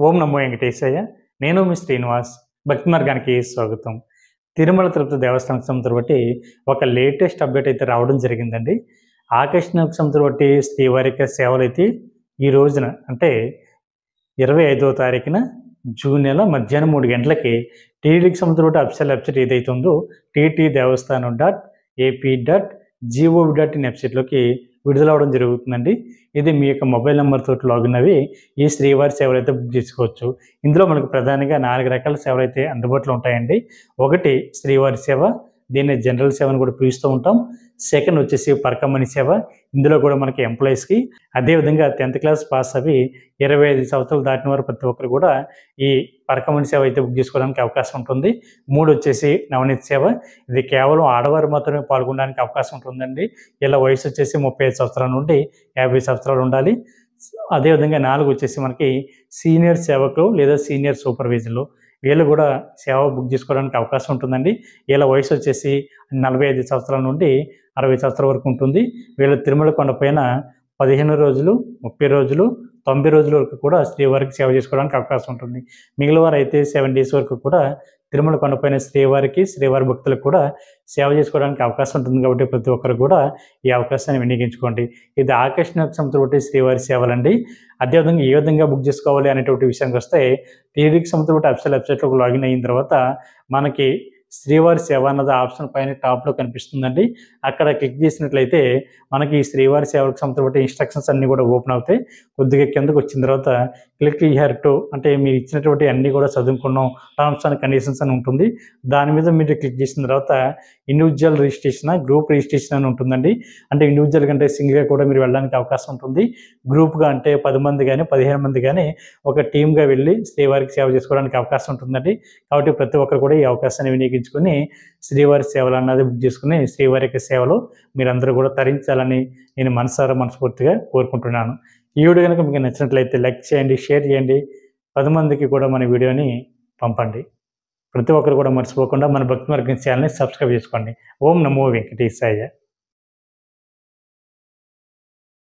ఓం నమో వెంకటేశయ్య. నేను మీ శ్రీనివాస్. భక్తి మార్గానికి స్వాగతం. తిరుమల తిరుపతి దేవస్థానం సంస్థను బట్టి ఒక లేటెస్ట్ అప్డేట్ అయితే రావడం జరిగిందండి. ఆకర్షణ సంస్థను బట్టి శ్రీవారి యొక్క సేవలైతే ఈ రోజున అంటే 25వ తారీఖున జూన్ నెల మధ్యాహ్నం 3 గంటలకి టీటీడీకి సంబంధించిన అఫీషియల్ వెబ్సైట్ ఏదైతే ఉందో ttdevastanam.ap.gov.in వెబ్సైట్లోకి విడుదలవడం జరుగుతుందండి. ఇది మీ యొక్క మొబైల్ నెంబర్ తోటి లాగిన్ అవి ఈ శ్రీవారి సేవలు అయితే బుక్ చేసుకోవచ్చు. ఇందులో మనకు ప్రధానంగా 4 రకాల సేవలు అయితే అందుబాటులో ఉంటాయండి. ఒకటి శ్రీవారి సేవ, దీన్ని జనరల్ సేవ అని కూడా పిలుస్తూ ఉంటాం. సెకండ్ వచ్చేసి పరకమణి సేవ, ఇందులో కూడా మనకి ఎంప్లాయీస్కి, అదేవిధంగా 10th క్లాస్ పాస్ అవి 25 సంవత్సరాలు దాటిన వారు ప్రతి ఒక్కరు కూడా ఈ పరకమణి సేవ అయితే బుక్ చేసుకోవడానికి అవకాశం ఉంటుంది. 3 వచ్చేసి నవనీత సేవ, ఇది కేవలం ఆడవారు మాత్రమే పాల్గొనడానికి అవకాశం ఉంటుందండి. ఇలా వయసు వచ్చేసి 35 సంవత్సరాల నుండి 50 సంవత్సరాలు ఉండాలి. అదేవిధంగా 4 వచ్చేసి మనకి సీనియర్ సేవకులు లేదా సీనియర్ సూపర్వైజర్లు, వీళ్ళు కూడా సేవ బుక్ చేసుకోవడానికి అవకాశం ఉంటుందండి. వీళ్ళ వయసు వచ్చేసి 45 సంవత్సరాల నుండి 60 సంవత్సరాల వరకు ఉంటుంది. వీళ్ళు తిరుమల కొండపైన 15 రోజులు, 30 రోజులు, 90 రోజుల వరకు కూడా శ్రీవారికి సేవ చేసుకోవడానికి అవకాశం ఉంటుంది. మిగిలిన వారు అయితే 7 డేస్ వరకు కూడా తిరుమల కొండపైన శ్రీవారి భక్తులకు కూడా సేవ చేసుకోవడానికి అవకాశం ఉంటుంది. కాబట్టి ప్రతి ఒక్కరు కూడా ఈ అవకాశాన్ని వినియోగించుకోండి. ఇది ఆకర్షణ సంస్థ బట్టి శ్రీవారి సేవలండి. అదేవిధంగా ఏ విధంగా బుక్ చేసుకోవాలి అనేటువంటి విషయానికి వస్తే టీటీడీకి సంస్థ బట్టి అఫీషియల్ వెబ్సైట్లోకి లాగిన్ అయిన తర్వాత మనకి శ్రీవారి సేవ అన్నది ఆప్షన్ పైన టాప్లో కనిపిస్తుందండి. అక్కడ క్లిక్ చేసినట్లయితే మనకి ఈ శ్రీవారి సేవలకు సంబంధించిన ఇన్స్ట్రక్షన్స్ అన్నీ కూడా ఓపెన్ అవుతాయి. కొద్దిగా కిందకు వచ్చిన తర్వాత క్లిక్ హియర్ టు అంటే మీరు ఇచ్చినటువంటి అన్నీ కూడా చదువుకున్నాం, టర్మ్స్ అండ్ కండిషన్స్ అని ఉంటుంది. దాని మీద మీరు క్లిక్ చేసిన తర్వాత ఇండివిజువల్ రిజిస్ట్రేషన్, గ్రూప్ రిజిస్ట్రేషన్ అని ఉంటుందండి. అంటే ఇండివిజువల్ కంటే సింగిల్గా కూడా మీరు వెళ్ళడానికి అవకాశం ఉంటుంది. గ్రూప్గా అంటే 10 మంది కానీ 15 మంది కానీ ఒక టీమ్గా వెళ్ళి శ్రీవారికి సేవ చేసుకోవడానికి అవకాశం ఉంటుందండి. కాబట్టి ప్రతి ఒక్కరు కూడా ఈ అవకాశాన్ని వినియోగించుకొని శ్రీవారి సేవలు అన్నది బుక్ చేసుకుని శ్రీవారి యొక్క సేవలు మీరందరూ కూడా తరించాలని నేను మనస్ఫూర్తిగా కోరుకుంటున్నాను. ఈ వీడియో కనుక మీకు నచ్చినట్లయితే లైక్ చేయండి, షేర్ చేయండి, 10 మందికి కూడా మన వీడియోని పంపండి. ప్రతి ఒక్కరు కూడా మర్చిపోకుండా మన భక్తి మార్గం ఛానల్ని సబ్స్క్రైబ్ చేసుకోండి. ఓం నమో వెంకటేశాయ.